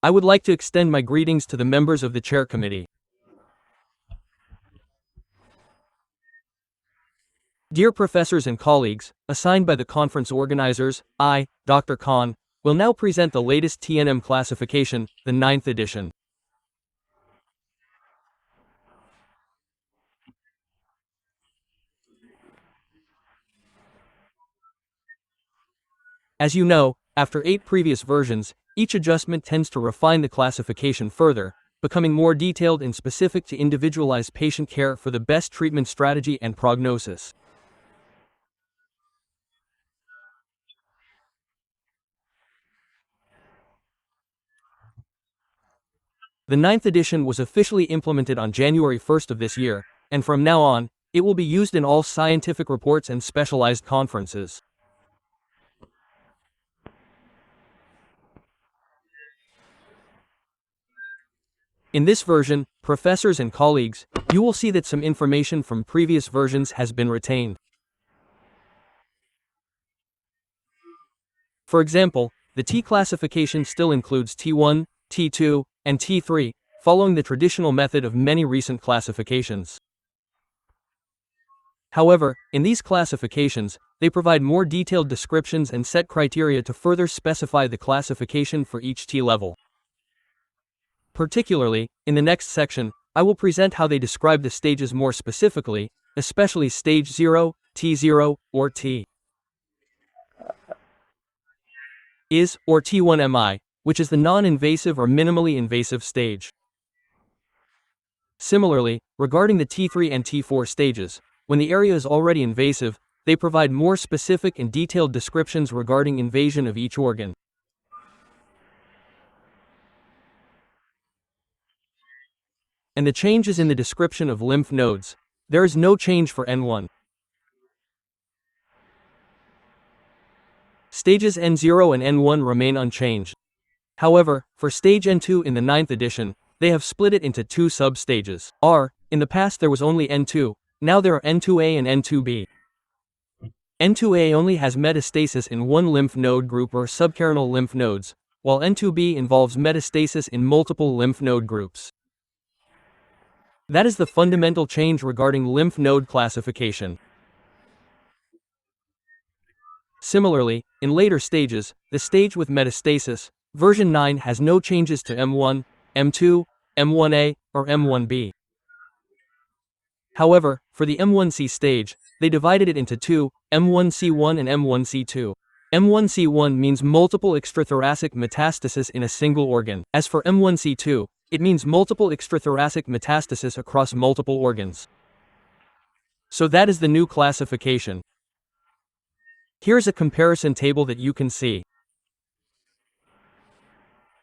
I would like to extend my greetings to the members of the Chair Committee. Dear professors and colleagues, assigned by the conference organizers, I, Dr. Khan, will now present the latest TNM classification, the 9th edition. As you know, after 8 previous versions, each adjustment tends to refine the classification further, becoming more detailed and specific to individualized patient care for the best treatment strategy and prognosis. The 9th edition was officially implemented on January 1st of this year, and from now on, it will be used in all scientific reports and specialized conferences. In this version, professors and colleagues, you will see that some information from previous versions has been retained. For example, the T classification still includes T1, T2, and T3, following the traditional method of many recent classifications. However, in these classifications, they provide more detailed descriptions and set criteria to further specify the classification for each T level. Particularly, in the next section, I will present how they describe the stages more specifically, especially stage 0, T0, or T is, or T1MI, which is the non-invasive or minimally invasive stage. Similarly, regarding the T3 and T4 stages, when the area is already invasive, they provide more specific and detailed descriptions regarding invasion of each organ. And the changes in the description of lymph nodes. There is no change for N1. Stages N0 and N1 remain unchanged. However, for stage N2 in the 9th edition, they have split it into 2 sub-stages. In the past there was only N2, now there are N2A and N2B. N2A only has metastasis in one lymph node group or subcarinal lymph nodes, while N2B involves metastasis in multiple lymph node groups. That is the fundamental change regarding lymph node classification. Similarly, in later stages, the stage with metastasis, version 9 has no changes to M1, M2, M1A, or M1B. However, for the M1C stage, they divided it into 2, M1C1 and M1C2. M1C1 means multiple extrathoracic metastasis in a single organ. As for M1C2, it means multiple extrathoracic metastasis across multiple organs. So that is the new classification. Here's a comparison table that you can see.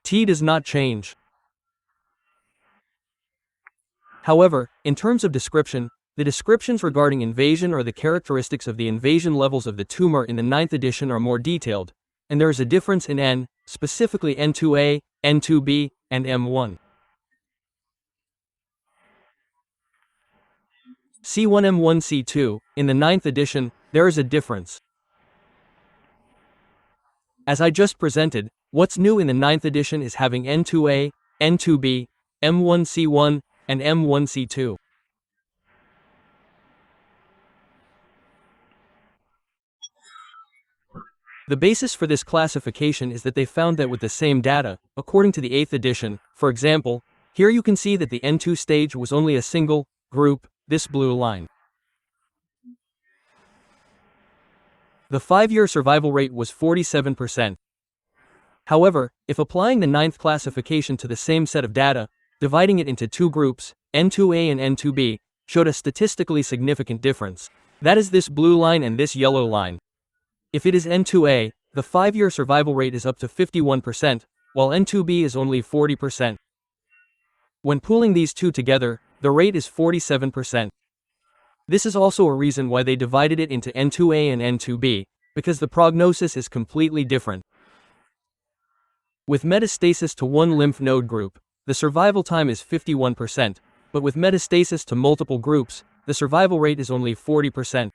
T does not change. However, in terms of description, the descriptions regarding invasion or the characteristics of the invasion levels of the tumor in the 9th edition are more detailed, and there is a difference in N, specifically N2A, N2B, and M1. C1M1C2, in the 9th edition, there is a difference. As I just presented, what's new in the 9th edition is having N2A, N2B, M1C1, and M1C2. The basis for this classification is that they found that with the same data, according to the 8th edition, for example, here you can see that the N2 stage was only a single group, this blue line. The 5-year survival rate was 47%. However, if applying the 9th classification to the same set of data, dividing it into 2 groups, N2A and N2B, showed a statistically significant difference. That is this blue line and this yellow line. If it is N2A, the 5-year survival rate is up to 51%, while N2B is only 40%. When pooling these two together, the rate is 47%. This is also a reason why they divided it into N2A and N2B, because the prognosis is completely different. With metastasis to one lymph node group, the survival time is 51%, but with metastasis to multiple groups, the survival rate is only 40%.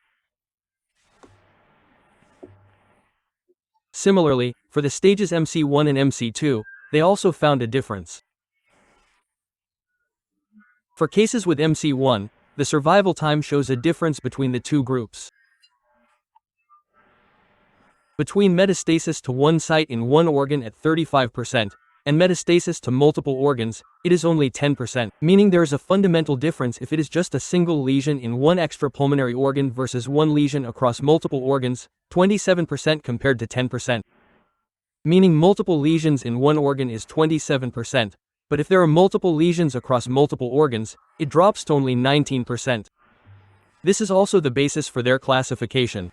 Similarly, for the stages MC1 and MC2, they also found a difference. For cases with MC1, the survival time shows a difference between the two groups. Between metastasis to one site in one organ at 35%, and metastasis to multiple organs, it is only 10%, meaning there is a fundamental difference if it is just a single lesion in one extrapulmonary organ versus one lesion across multiple organs, 27% compared to 10%. Meaning multiple lesions in one organ is 27%, but if there are multiple lesions across multiple organs, it drops to only 19%. This is also the basis for their classification.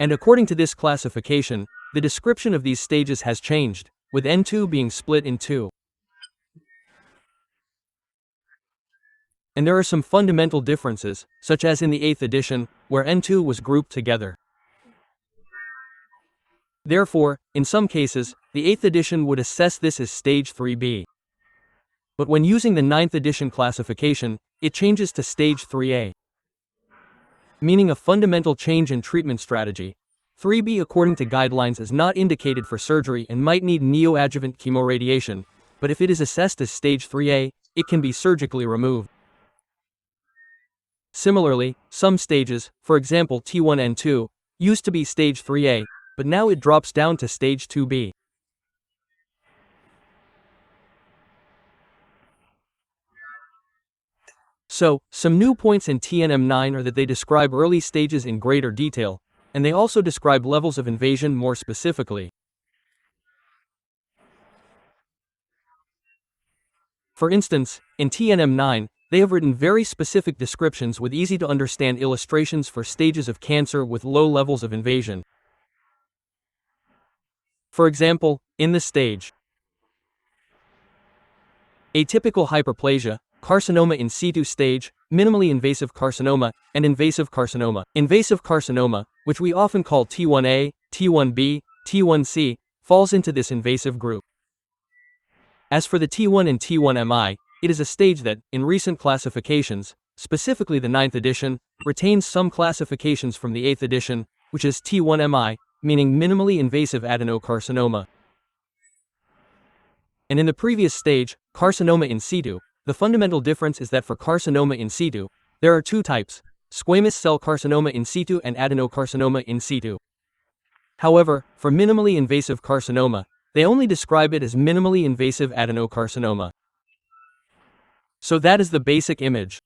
And according to this classification, the description of these stages has changed, with N2 being split in two. And there are some fundamental differences, such as in the 8th edition, where N2 was grouped together. Therefore, in some cases, the 8th edition would assess this as stage 3B. But when using the 9th edition classification, it changes to stage 3A. Meaning a fundamental change in treatment strategy. 3B according to guidelines is not indicated for surgery and might need neoadjuvant chemoradiation, but if it is assessed as stage 3A, it can be surgically removed. Similarly, some stages, for example T1N2, used to be stage 3A, but now it drops down to stage 2B. So, some new points in TNM9 are that they describe early stages in greater detail, and they also describe levels of invasion more specifically. For instance, in TNM9, they have written very specific descriptions with easy-to-understand illustrations for stages of cancer with low levels of invasion. For example, in the stage atypical hyperplasia, carcinoma in situ stage, minimally invasive carcinoma, and invasive carcinoma. Invasive carcinoma, which we often call T1A, T1B, T1C, falls into this invasive group. As for the T1 and T1MI, it is a stage that, in recent classifications, specifically the 9th edition, retains some classifications from the 8th edition, which is T1MI, meaning minimally invasive adenocarcinoma. And in the previous stage, carcinoma in situ, the fundamental difference is that for carcinoma in situ, there are two types, squamous cell carcinoma in situ and adenocarcinoma in situ. However, for minimally invasive carcinoma, they only describe it as minimally invasive adenocarcinoma. So that is the basic image.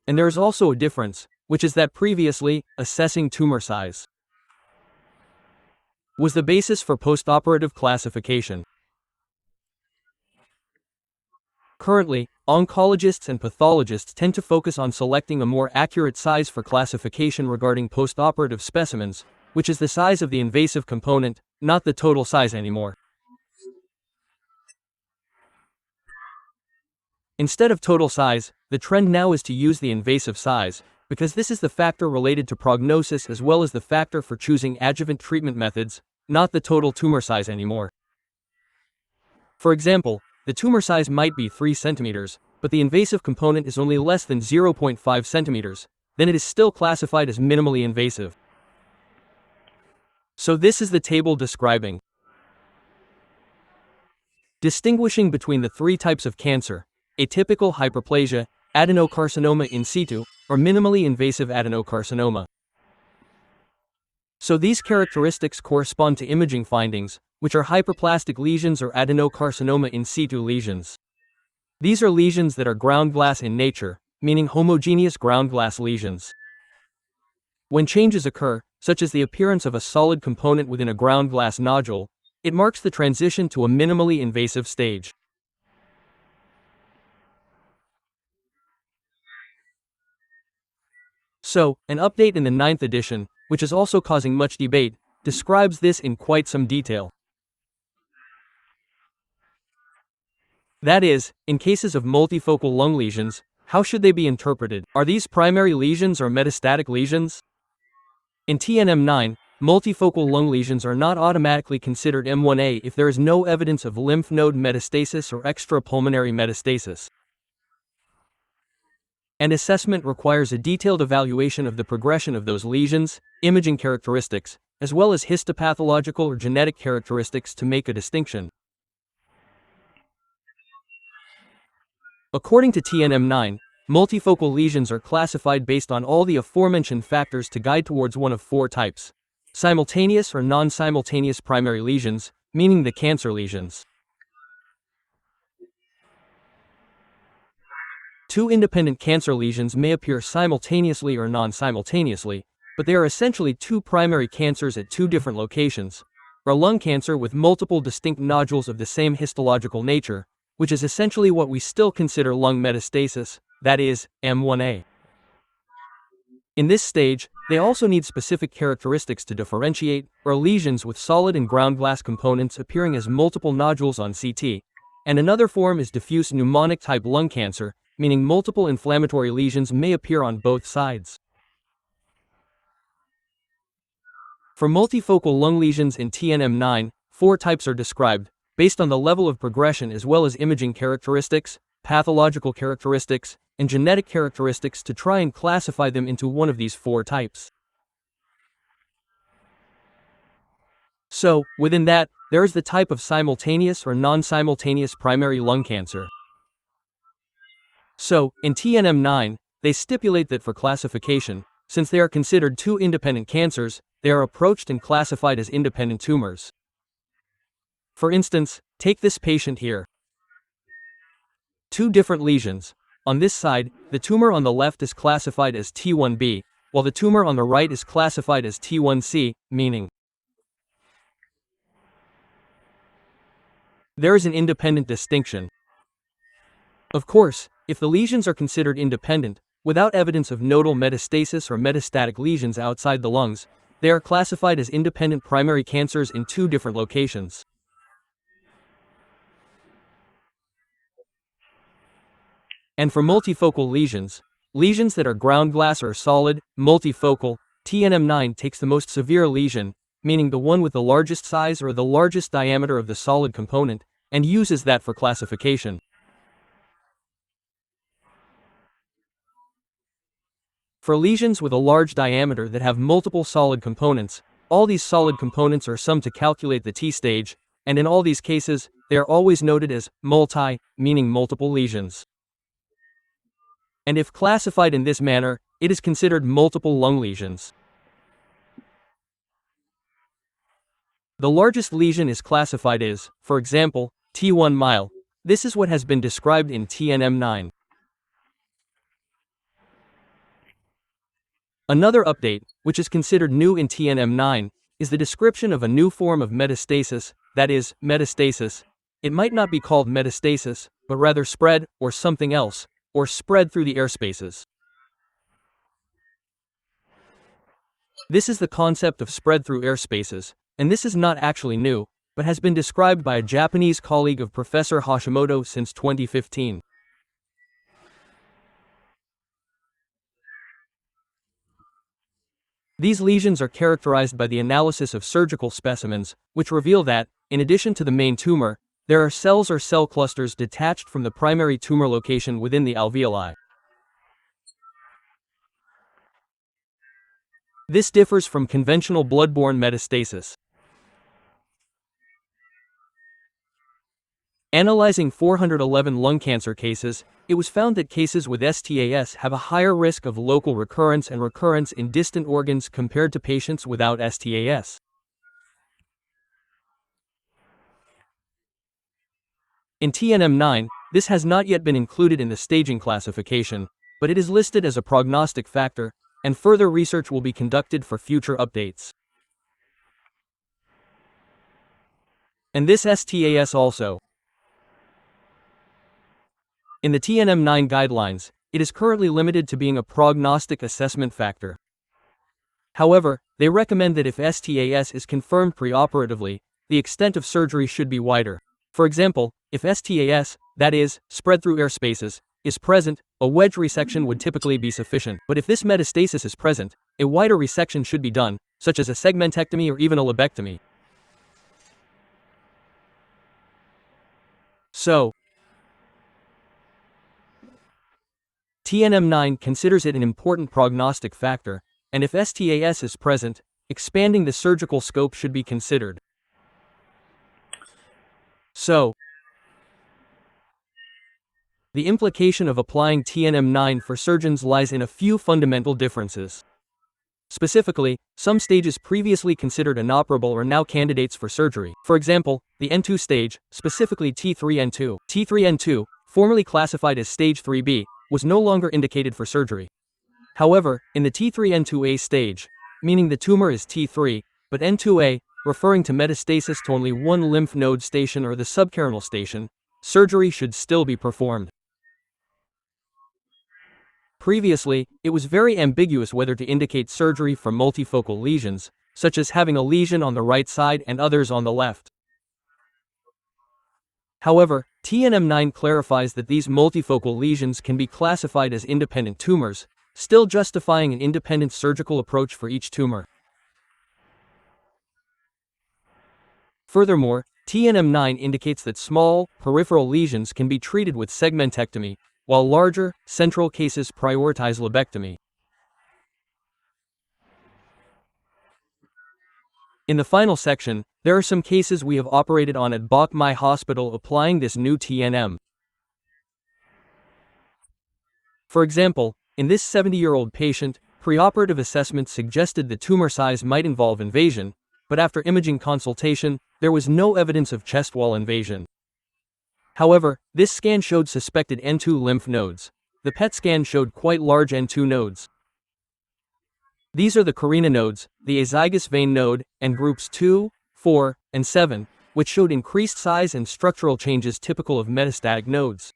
And there is also a difference, which is that previously, assessing tumor size was the basis for postoperative classification. Currently, oncologists and pathologists tend to focus on selecting a more accurate size for classification regarding postoperative specimens, which is the size of the invasive component, not the total size anymore. Instead of total size, the trend now is to use the invasive size, because this is the factor related to prognosis as well as the factor for choosing adjuvant treatment methods, not the total tumor size anymore. For example, the tumor size might be 3 centimeters, but the invasive component is only less than 0.5 centimeters, then it is still classified as minimally invasive. So this is the table describing distinguishing between the three types of cancer: atypical hyperplasia, adenocarcinoma in situ, or minimally invasive adenocarcinoma. So these characteristics correspond to imaging findings, which are hyperplastic lesions or adenocarcinoma in situ lesions. These are lesions that are ground glass in nature, meaning homogeneous ground glass lesions. When changes occur, such as the appearance of a solid component within a ground glass nodule, it marks the transition to a minimally invasive stage. So, an update in the 9th edition, which is also causing much debate, describes this in quite some detail. That is, in cases of multifocal lung lesions, how should they be interpreted? Are these primary lesions or metastatic lesions? In TNM9, multifocal lung lesions are not automatically considered M1A if there is no evidence of lymph node metastasis or extrapulmonary metastasis. And assessment requires a detailed evaluation of the progression of those lesions, imaging characteristics, as well as histopathological or genetic characteristics to make a distinction. According to TNM9, multifocal lesions are classified based on all the aforementioned factors to guide towards one of four types: simultaneous or non-simultaneous primary lesions, meaning the cancer lesions. Two independent cancer lesions may appear simultaneously or non-simultaneously, but they are essentially two primary cancers at two different locations, or lung cancer with multiple distinct nodules of the same histological nature, which is essentially what we still consider lung metastasis, that is, M1A. In this stage, they also need specific characteristics to differentiate, or lesions with solid and ground glass components appearing as multiple nodules on CT, and another form is diffuse pneumonic-type lung cancer, meaning multiple inflammatory lesions may appear on both sides. For multifocal lung lesions in TNM9, four types are described, based on the level of progression as well as imaging characteristics, pathological characteristics, and genetic characteristics to try and classify them into one of these four types. So, within that, there is the type of simultaneous or non-simultaneous primary lung cancer. So, in TNM9, they stipulate that for classification, since they are considered two independent cancers, they are approached and classified as independent tumors. For instance, take this patient here. Two different lesions. On this side, the tumor on the left is classified as T1b, while the tumor on the right is classified as T1c, meaning there is an independent distinction. Of course, if the lesions are considered independent, without evidence of nodal metastasis or metastatic lesions outside the lungs, they are classified as independent primary cancers in two different locations. And for multifocal lesions, lesions that are ground glass or solid, multifocal, TNM9 takes the most severe lesion, meaning the one with the largest size or the largest diameter of the solid component, and uses that for classification. For lesions with a large diameter that have multiple solid components, all these solid components are summed to calculate the T stage, and in all these cases, they are always noted as multi, meaning multiple lesions. And if classified in this manner, it is considered multiple lung lesions. The largest lesion is classified as, for example, T1 mile. This is what has been described in TNM9. Another update, which is considered new in TNM9, is the description of a new form of metastasis, that is, metastasis. It might not be called metastasis, but rather spread, or something else, or spread through the air spaces. This is the concept of spread through air spaces, and this is not actually new, but has been described by a Japanese colleague of Professor Hashimoto since 2015. These lesions are characterized by the analysis of surgical specimens, which reveal that, in addition to the main tumor, there are cells or cell clusters detached from the primary tumor location within the alveoli. This differs from conventional blood-borne metastasis. Analyzing 411 lung cancer cases, it was found that cases with STAS have a higher risk of local recurrence and recurrence in distant organs compared to patients without STAS. In TNM9, this has not yet been included in the staging classification, but it is listed as a prognostic factor, and further research will be conducted for future updates. And this STAS also. In the TNM9 guidelines, it is currently limited to being a prognostic assessment factor. However, they recommend that if STAS is confirmed preoperatively, the extent of surgery should be wider. For example, if STAS, that is, spread through air spaces, is present, a wedge resection would typically be sufficient. But if this metastasis is present, a wider resection should be done, such as a segmentectomy or even a lobectomy. So, TNM9 considers it an important prognostic factor, and if STAS is present, expanding the surgical scope should be considered. So, the implication of applying TNM9 for surgeons lies in a few fundamental differences. Specifically, some stages previously considered inoperable are now candidates for surgery. For example, the N2 stage, specifically T3N2. T3N2, formerly classified as stage 3B, was no longer indicated for surgery. However, in the T3N2A stage, meaning the tumor is T3, but N2A, referring to metastasis to only one lymph node station or the subcarinal station, surgery should still be performed. Previously, it was very ambiguous whether to indicate surgery for multifocal lesions, such as having a lesion on the right side and others on the left. However, TNM9 clarifies that these multifocal lesions can be classified as independent tumors, still justifying an independent surgical approach for each tumor. Furthermore, TNM9 indicates that small, peripheral lesions can be treated with segmentectomy, while larger, central cases prioritize lobectomy. In the final section, there are some cases we have operated on at Bach Mai Hospital applying this new TNM. For example, in this 70-year-old patient, preoperative assessment suggested the tumor size might involve invasion, but after imaging consultation, there was no evidence of chest wall invasion. However, this scan showed suspected N2 lymph nodes. The PET scan showed quite large N2 nodes. These are the carina nodes, the azygous vein node, and groups 2, 4, and 7, which showed increased size and structural changes typical of metastatic nodes.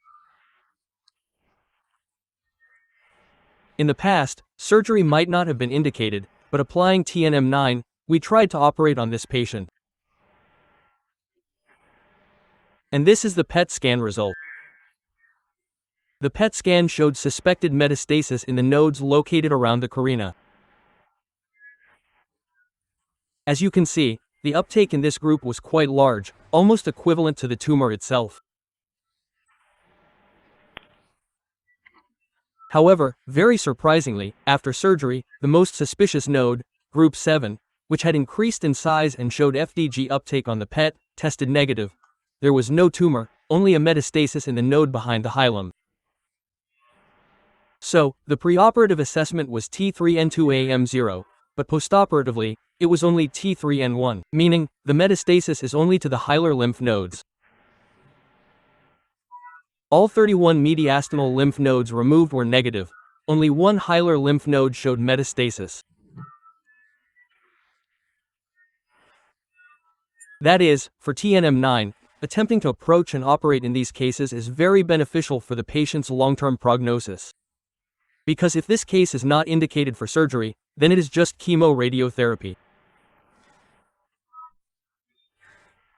In the past, surgery might not have been indicated, but applying TNM9, we tried to operate on this patient. And this is the PET scan result. The PET scan showed suspected metastasis in the nodes located around the carina. As you can see, the uptake in this group was quite large, almost equivalent to the tumor itself. However, very surprisingly, after surgery, the most suspicious node, group 7, which had increased in size and showed FDG uptake on the PET, tested negative. There was no tumor, only a metastasis in the node behind the hilum. So, the preoperative assessment was T3N2AM0, but postoperatively, it was only T3N1, meaning, the metastasis is only to the hilar lymph nodes. All 31 mediastinal lymph nodes removed were negative. Only one hilar lymph node showed metastasis. That is, for TNM9, attempting to approach and operate in these cases is very beneficial for the patient's long-term prognosis. Because if this case is not indicated for surgery, then it is just chemoradiotherapy.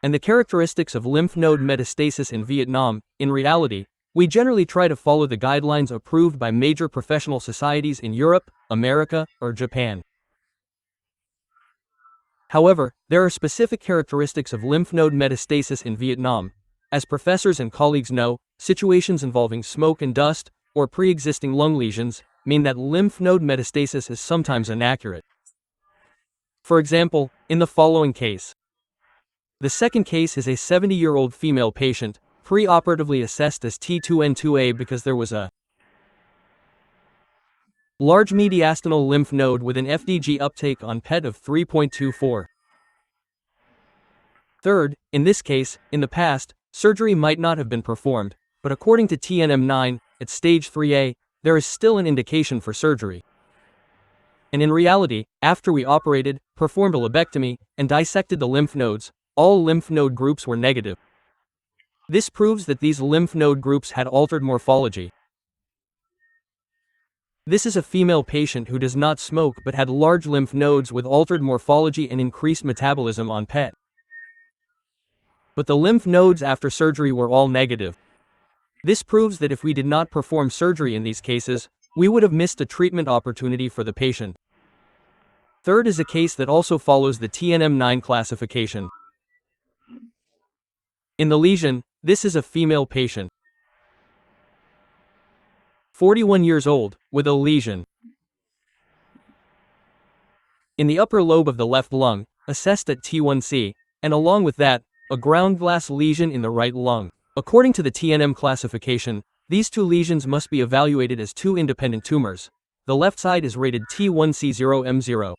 And the characteristics of lymph node metastasis in Vietnam, in reality, we generally try to follow the guidelines approved by major professional societies in Europe, America, or Japan. However, there are specific characteristics of lymph node metastasis in Vietnam. As professors and colleagues know, situations involving smoke and dust, or pre-existing lung lesions, mean that lymph node metastasis is sometimes inaccurate. For example, in the following case. The second case is a 70-year-old female patient, preoperatively assessed as T2N2A because there was a large mediastinal lymph node with an FDG uptake on PET of 3.24. Third, in this case, in the past, surgery might not have been performed, but according to TNM9, at stage 3A, there is still an indication for surgery. And in reality, after we operated, performed a lobectomy, and dissected the lymph nodes, all lymph node groups were negative. This proves that these lymph node groups had altered morphology. This is a female patient who does not smoke but had large lymph nodes with altered morphology and increased metabolism on PET. But the lymph nodes after surgery were all negative. This proves that if we did not perform surgery in these cases, we would have missed a treatment opportunity for the patient. Third is a case that also follows the TNM9 classification. In the lesion, this is a female patient. 41 years old, with a lesion. in the upper lobe of the left lung, assessed at T1C, and along with that, a ground glass lesion in the right lung. According to the TNM classification, these two lesions must be evaluated as two independent tumors. The left side is rated T1C0M0.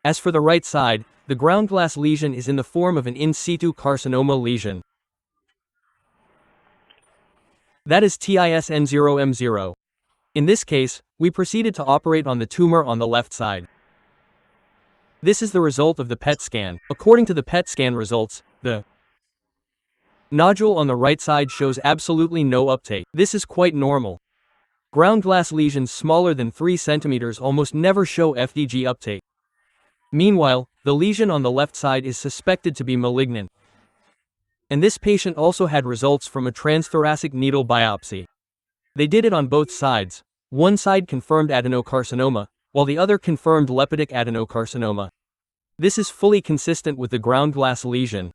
As for the right side, the ground glass lesion is in the form of an in situ carcinoma lesion. That is TISN0M0. In this case, we proceeded to operate on the tumor on the left side. This is the result of the PET scan. According to the PET scan results, the nodule on the right side shows absolutely no uptake. This is quite normal. Ground glass lesions smaller than 3 cm almost never show FDG uptake. Meanwhile, the lesion on the left side is suspected to be malignant. And this patient also had results from a transthoracic needle biopsy. They did it on both sides. One side confirmed adenocarcinoma, while the other confirmed lipidic adenocarcinoma. This is fully consistent with the ground glass lesion.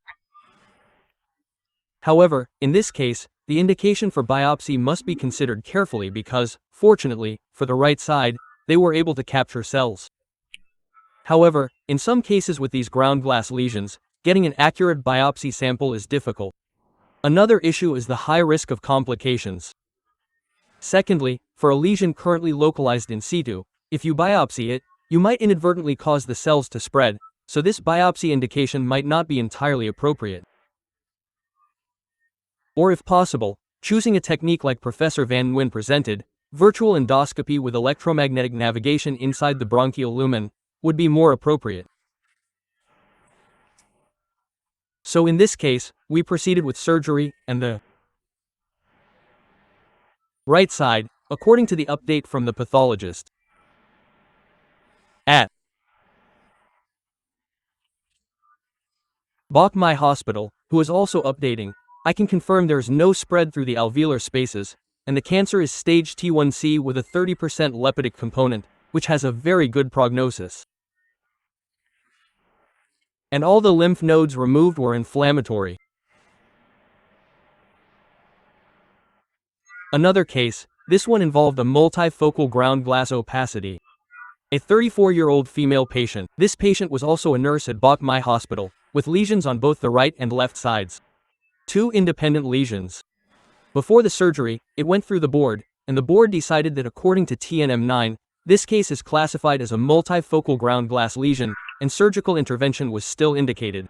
However, in this case, the indication for biopsy must be considered carefully because, fortunately, for the right side, they were able to capture cells. However, in some cases with these ground glass lesions, getting an accurate biopsy sample is difficult. Another issue is the high risk of complications. Secondly, for a lesion currently localized in situ, if you biopsy it, you might inadvertently cause the cells to spread, so this biopsy indication might not be entirely appropriate. Or if possible, choosing a technique like Professor Van Nguyen presented, virtual endoscopy with electromagnetic navigation inside the bronchial lumen, would be more appropriate. So in this case, we proceeded with surgery, and the right side, according to the update from the pathologist. At Bach Mai Hospital, who is also updating, I can confirm there is no spread through the alveolar spaces, and the cancer is stage T1C with a 30% lipidic component, which has a very good prognosis. And all the lymph nodes removed were inflammatory. Another case, this one involved a multifocal ground glass opacity. A 34-year-old female patient. This patient was also a nurse at Bach Mai Hospital, with lesions on both the right and left sides. 2 independent lesions. Before the surgery, it went through the board, and the board decided that according to TNM 9, this case is classified as a multifocal ground glass lesion, and surgical intervention was still indicated.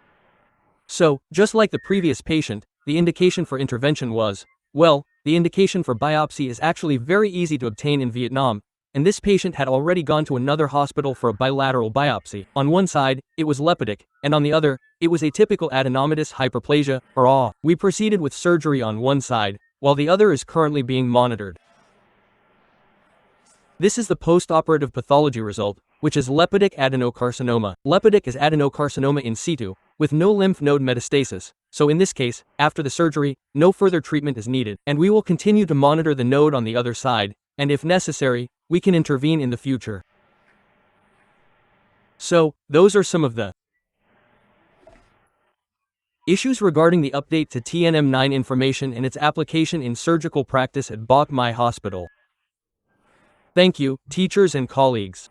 So, just like the previous patient, the indication for intervention was, well, the indication for biopsy is actually very easy to obtain in Vietnam, and this patient had already gone to another hospital for a bilateral biopsy. On one side, it was lipidic, and on the other, it was atypical adenomatous hyperplasia, or AH. We proceeded with surgery on one side, while the other is currently being monitored. This is the post-operative pathology result, which is lipidic adenocarcinoma. Lipidic is adenocarcinoma in situ, with no lymph node metastasis, so in this case, after the surgery, no further treatment is needed, and we will continue to monitor the node on the other side, and if necessary, we can intervene in the future. So, those are some of the issues regarding the update to TNM 9 information and its application in surgical practice at Bach Mai Hospital. Thank you, teachers and colleagues.